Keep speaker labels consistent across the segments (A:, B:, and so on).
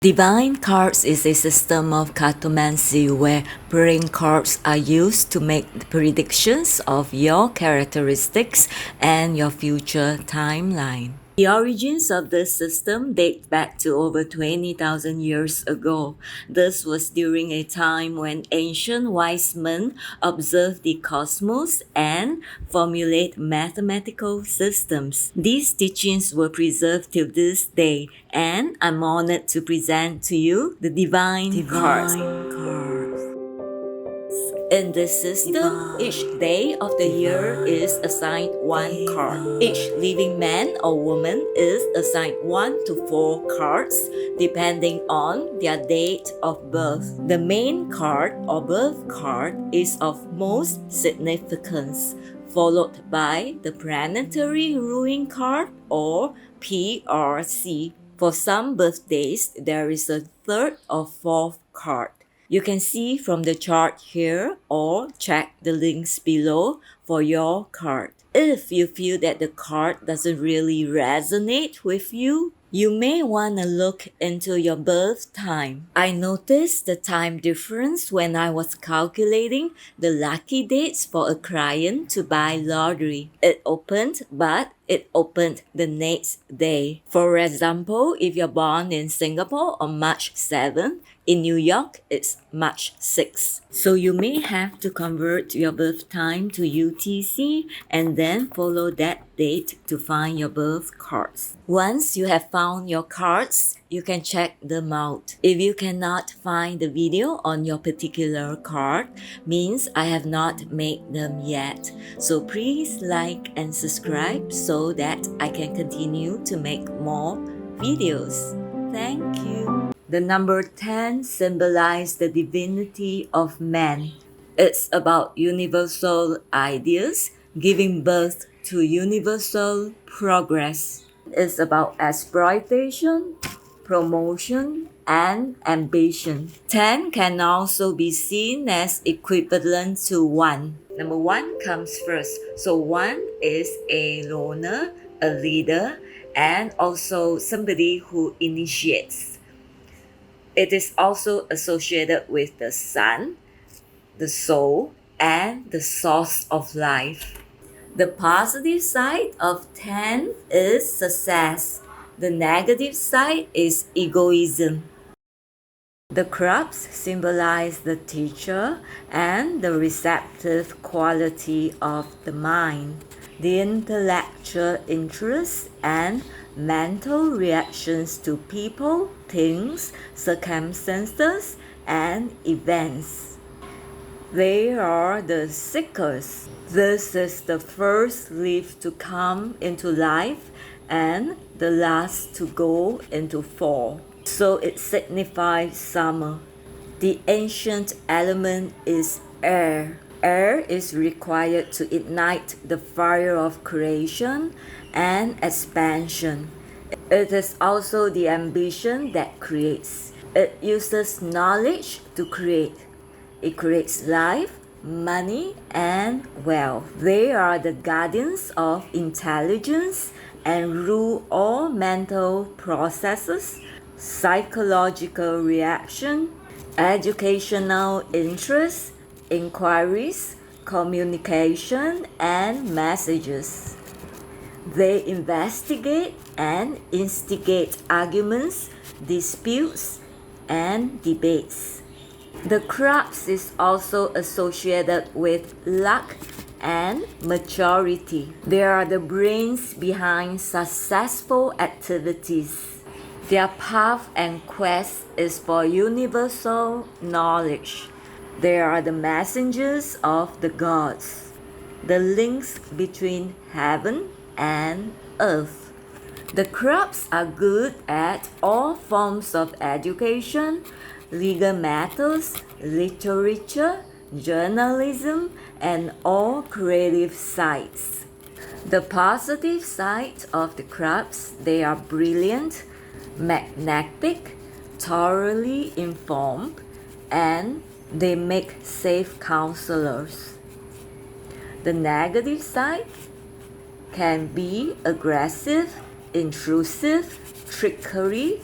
A: Divine cards is a system of cartomancy where praying cards are used to make predictions of your characteristics and your future timeline. The origins of this system date back to over 20,000 years ago. This was during a time when ancient wise men observed the cosmos and formulate mathematical systems. These teachings were preserved till this day, and I'm honored to present to you the Divine Cards. In this system, each day of the year is assigned one card. Each living man or woman is assigned 1 to 4 cards depending on their date of birth. The main card or birth card is of most significance, followed by the planetary ruling card or PRC. For some birthdays, there is a third or fourth card. You can see from the chart here or check the links below for your card. If you feel that the card doesn't really resonate with you, you may want to look into your birth time. I noticed the time difference when I was calculating the lucky dates for a client to buy lottery. It opened the next day. For example, if you're born in Singapore on March 7, in New York, it's March 6. So you may have to convert your birth time to UTC and then follow that date to find your birth cards. Once you have found your cards, you can check them out. If you cannot find the video on your particular card, means I have not made them yet. So please like and subscribe so that I can continue to make more videos. Thank you. The number 10 symbolizes the divinity of man. It's about universal ideas, giving birth to universal progress. It's about exploitation, promotion, and ambition. 10 can also be seen as equivalent to 1. Number 1 comes first. So 1 is a loner, a leader, and also somebody who initiates. It is also associated with the sun, the soul, and the source of life. The positive side of 10 is success. The negative side is egoism. The clubs symbolize the teacher and the receptive quality of the mind, the intellectual interests and mental reactions to people, things, circumstances, and events. They are the seekers. This is the first leaf to come into life and the last to go into fall. So it signifies summer. The ancient element is air. Air is required to ignite the fire of creation and expansion. It is also the ambition that creates. It uses knowledge to create. It creates life, money, and wealth. They are the guardians of intelligence and rule all mental processes, psychological reaction, educational interests, inquiries, communication, and messages. They investigate and instigate arguments, disputes, and debates. The clubs is also associated with luck and maturity. They are the brains behind successful activities. Their path and quest is for universal knowledge. They are the messengers of the gods, the links between heaven and earth. The clubs are good at all forms of education, legal matters, literature, journalism, and all creative sides. The positive side of the clubs, they are brilliant, magnetic, thoroughly informed, and they make safe counselors. The negative side can be aggressive, intrusive, trickery,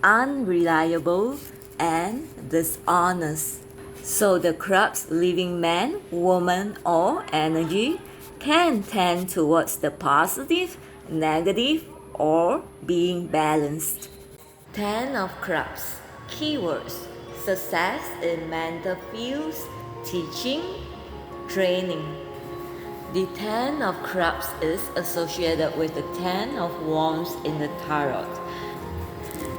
A: unreliable, and dishonest. So the Clubs living man, woman, or energy can tend towards the positive, negative, or being balanced. 10 of Clubs. Keywords: success in mental fields, teaching, training. The 10 of Clubs is associated with the 10 of Wands in the Tarot.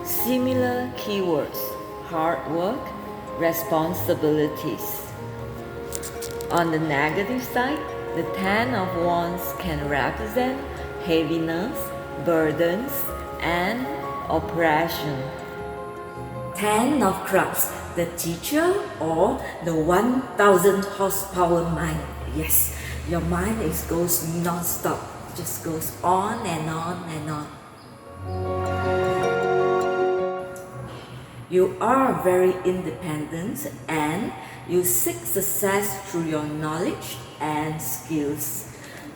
A: Similar keywords: hard work, responsibilities. On the negative side, the 10 of Wands can represent heaviness, burdens, and oppression. 10 of Clubs, the teacher or the 1000 horsepower mind. Yes, your mind goes non-stop, just goes on and on and on. You are very independent and you seek success through your knowledge and skills.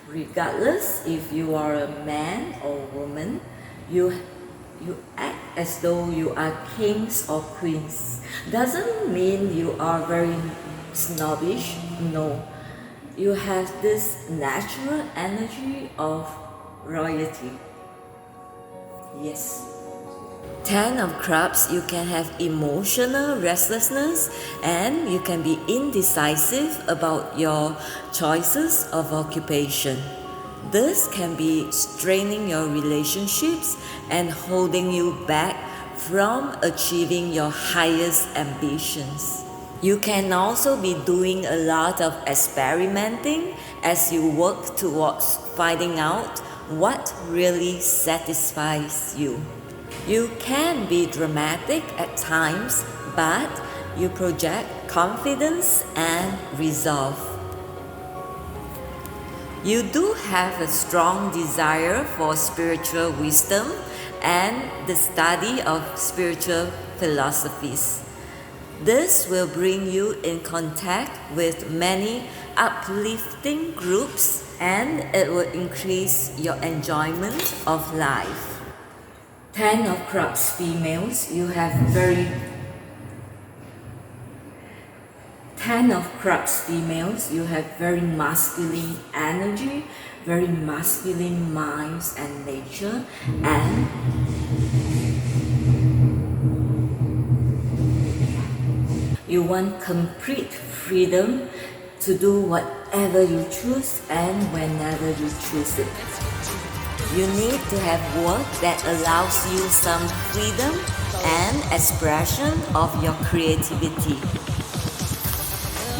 A: Regardless if you are a man or woman, you act as though you are kings or queens. Doesn't mean you are very snobbish, no. You have this natural energy of royalty. Yes. 10 of Clubs, you can have emotional restlessness and you can be indecisive about your choices of occupation. This can be straining your relationships and holding you back from achieving your highest ambitions. You can also be doing a lot of experimenting as you work towards finding out what really satisfies you. You can be dramatic at times, but you project confidence and resolve. You do have a strong desire for spiritual wisdom and the study of spiritual philosophies. This will bring you in contact with many uplifting groups and it will increase your enjoyment of life. 10 of Clubs females, you have very 10 of Clubs females, you have very masculine energy, very masculine minds and nature, and you want complete freedom to do whatever you choose and whenever you choose it. You need to have work that allows you some freedom and expression of your creativity.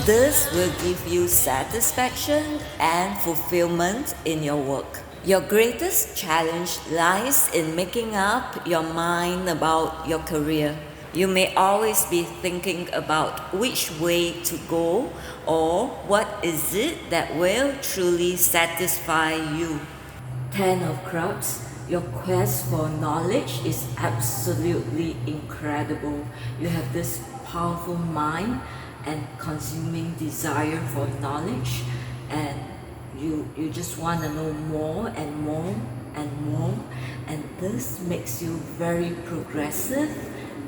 A: This will give you satisfaction and fulfillment in your work. Your greatest challenge lies in making up your mind about your career. You may always be thinking about which way to go or what is it that will truly satisfy you. 10 of Clubs, your quest for knowledge is absolutely incredible. You have this powerful mind and consuming desire for knowledge, and you just want to know more and more and more, and this makes you very progressive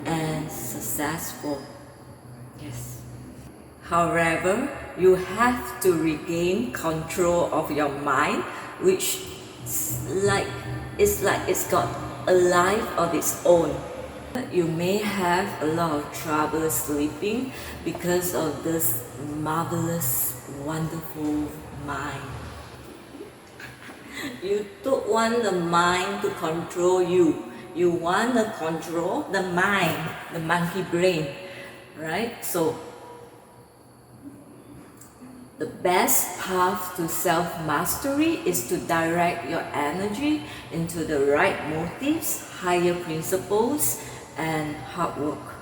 A: and successful. Yes. However, you have to regain control of your mind, which it's got a life of its own. You may have a lot of trouble sleeping because of this marvelous, wonderful mind. You don't want the mind to control you. You want to control the mind, the monkey brain, right? So the best path to self-mastery is to direct your energy into the right motives, higher principles, and hard work,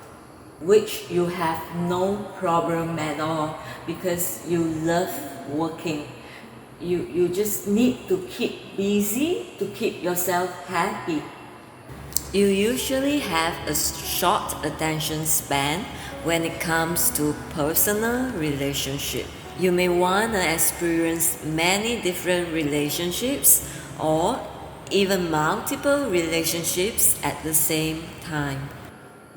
A: which you have no problem at all because you love working. You just need to keep busy to keep yourself happy. You usually have a short attention span when it comes to personal relationship. You may want to experience many different relationships or even multiple relationships at the same time.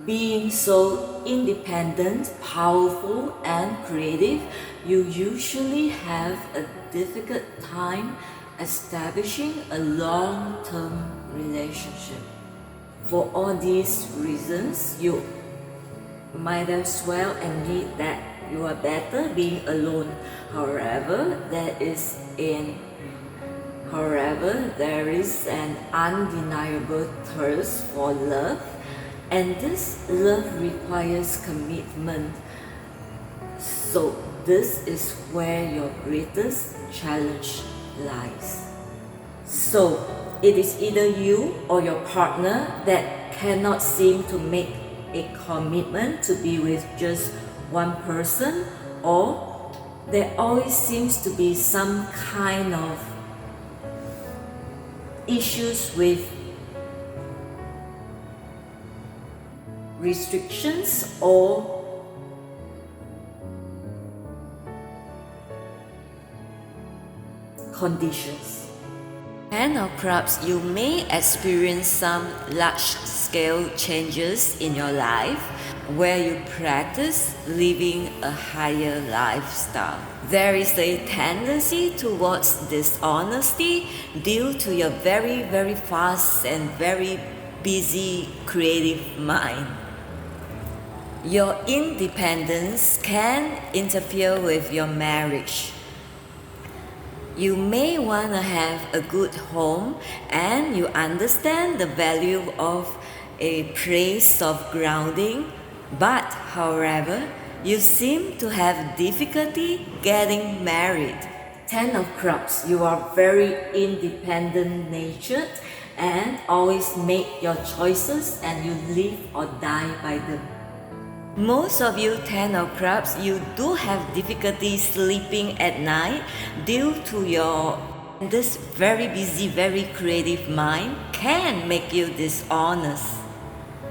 A: Being so independent, powerful, and creative, you usually have a difficult time establishing a long-term relationship. For all these reasons, you might as well admit that you are better being alone. However, there is an undeniable thirst for love, and this love requires commitment. So this is where your greatest challenge lies. So it is either you or your partner that cannot seem to make a commitment to be with just one person, or there always seems to be some kind of issues with restrictions or conditions. 10 of Cups, you may experience some large-scale changes in your life where you practice living a higher lifestyle. There is a tendency towards dishonesty due to your very fast and very busy creative mind. Your independence can interfere with your marriage. You may want to have a good home and you understand the value of a place of grounding, but however, you seem to have difficulty getting married. 10 of Cups, you are very independent natured and always make your choices and you live or die by them. Most of you 10 of Cups, you do have difficulty sleeping at night due to this very busy, very creative mind can make you dishonest.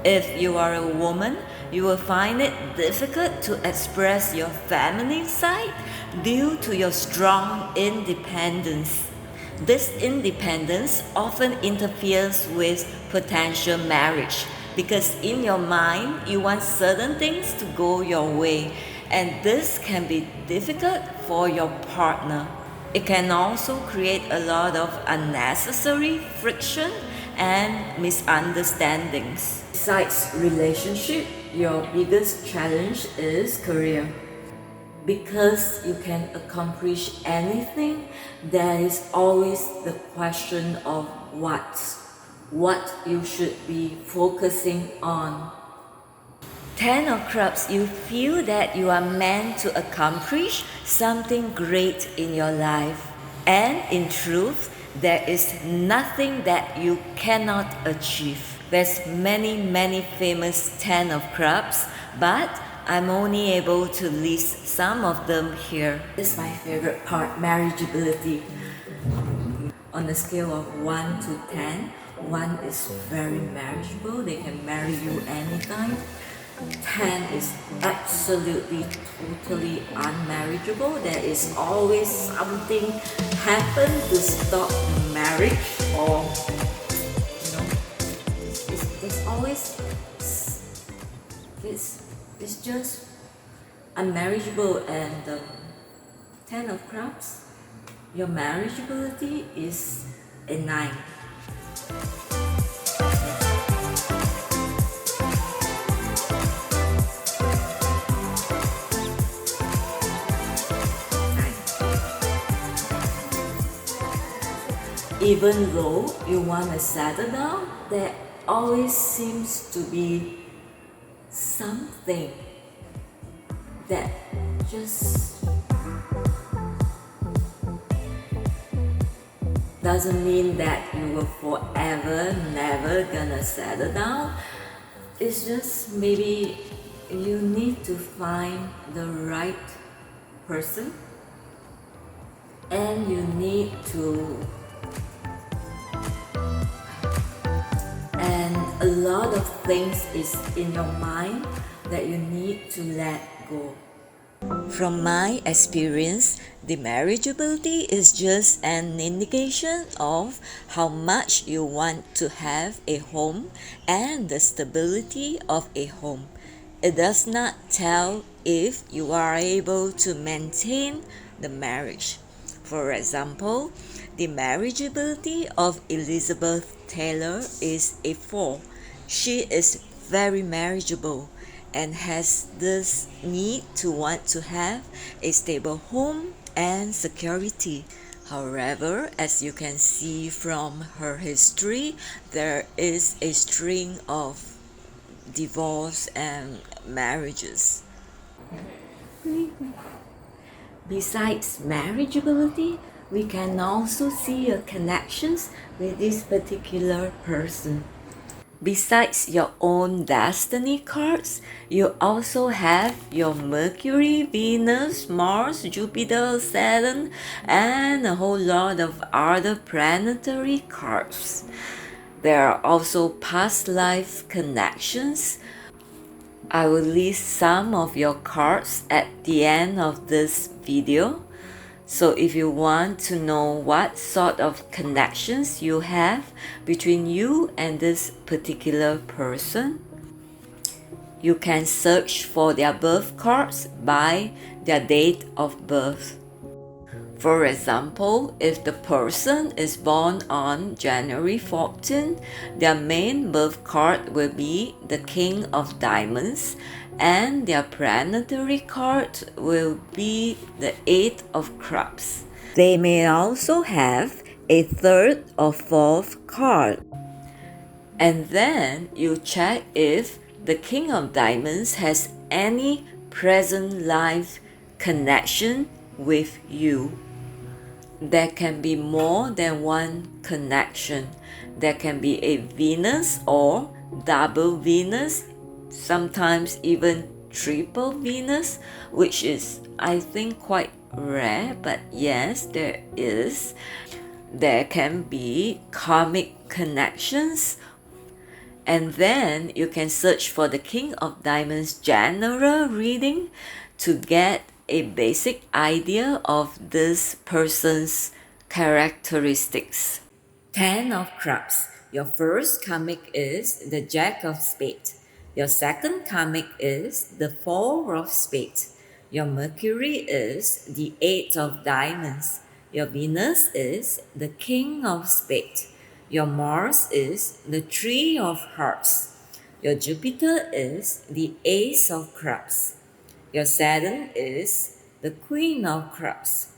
A: If you are a woman, you will find it difficult to express your feminine side due to your strong independence. This independence often interferes with potential marriage, because in your mind, you want certain things to go your way, and this can be difficult for your partner. It can also create a lot of unnecessary friction and misunderstandings. Besides relationship, your biggest challenge is career. Because you can accomplish anything, there is always the question of what you should be focusing on. 10 of Cups, you feel that you are meant to accomplish something great in your life. And in truth, there is nothing that you cannot achieve. There's many famous 10 of Cups, but I'm only able to list some of them here. This is my favorite part, marriageability. On a scale of 1 to 10, 1 is very marriageable, they can marry you anytime. 10 is absolutely, totally unmarriageable. There is always something happen to stop marriage, or it's always it's just unmarriageable. And 10 of Cups, your marriageability is a 9. Even though you want to settle down, there always seems to be something that just doesn't mean that you will forever never gonna settle down. It's just maybe you need to find the right person, and you need to, and a lot of things is in your mind that you need to let go. From my experience, the marriageability is just an indication of how much you want to have a home and the stability of a home. It does not tell if you are able to maintain the marriage. For example, the marriageability of Elizabeth Taylor is a 4. She is very marriageable and has this need to want to have a stable home and security. However, as you can see from her history, there is a string of divorce and marriages. Besides marriageability, we can also see your connections with this particular person. Besides your own destiny cards, you also have your Mercury, Venus, Mars, Jupiter, Saturn, and a whole lot of other planetary cards. There are also past life connections. I will list some of your cards at the end of this video. So if you want to know what sort of connections you have between you and this particular person, you can search for their birth cards by their date of birth. For example, if the person is born on January 14, their main birth card will be the King of Diamonds, and their planetary card will be the Eight of Cups. They may also have a third or fourth card. And then you check if the King of Diamonds has any present life connection with you. There can be more than one connection. There can be a Venus or double Venus, sometimes even triple Venus, which is, I think, quite rare, but yes, there is. There can be karmic connections. And then you can search for the King of Diamonds general reading to get a basic idea of this person's characteristics. 10 of Cups. Your first karmic is the Jack of Spades. Your second karmic is the Four of Spades. Your Mercury is the Eight of Diamonds. Your Venus is the King of Spades. Your Mars is the Three of Hearts. Your Jupiter is the Ace of Cups. Your Saturn is the Queen of Cups.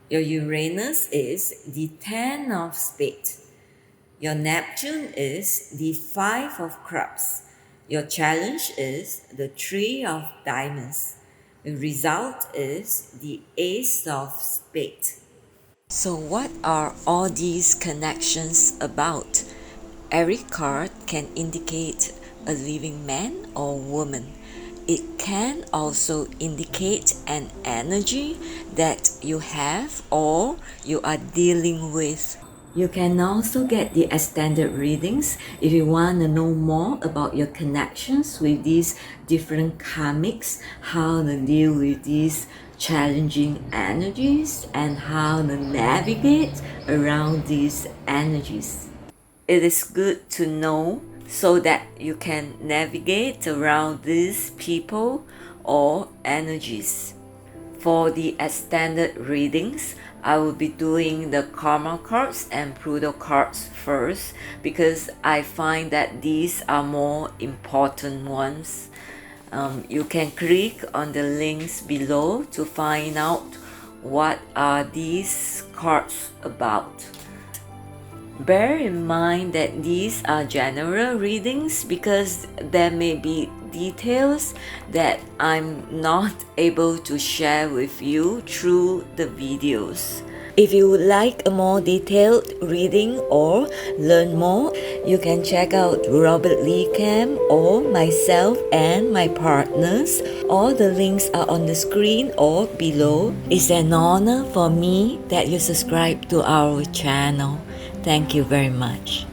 A: Your Uranus is the Ten of Spades. Your Neptune is the Five of Cups. Your challenge is the Three of Diamonds. The result is the Ace of Spades. So what are all these connections about? Every card can indicate a living man or woman. It can also indicate an energy that you have or you are dealing with. You can also get the extended readings if you want to know more about your connections with these different karmics, how to deal with these challenging energies, and how to navigate around these energies. It is good to know so that you can navigate around these people or energies. For the extended readings, I will be doing the Karma cards and Pluto cards first because I find that these are more important ones. You can click on the links below to find out what are these cards about. Bear in mind that these are general readings because there may be details that I'm not able to share with you through the videos. If you would like a more detailed reading or learn more, you can check out Robert Lee Cam or myself and my partners. All the links are on the screen or below. It's an honor for me that you subscribe to our channel. Thank you very much.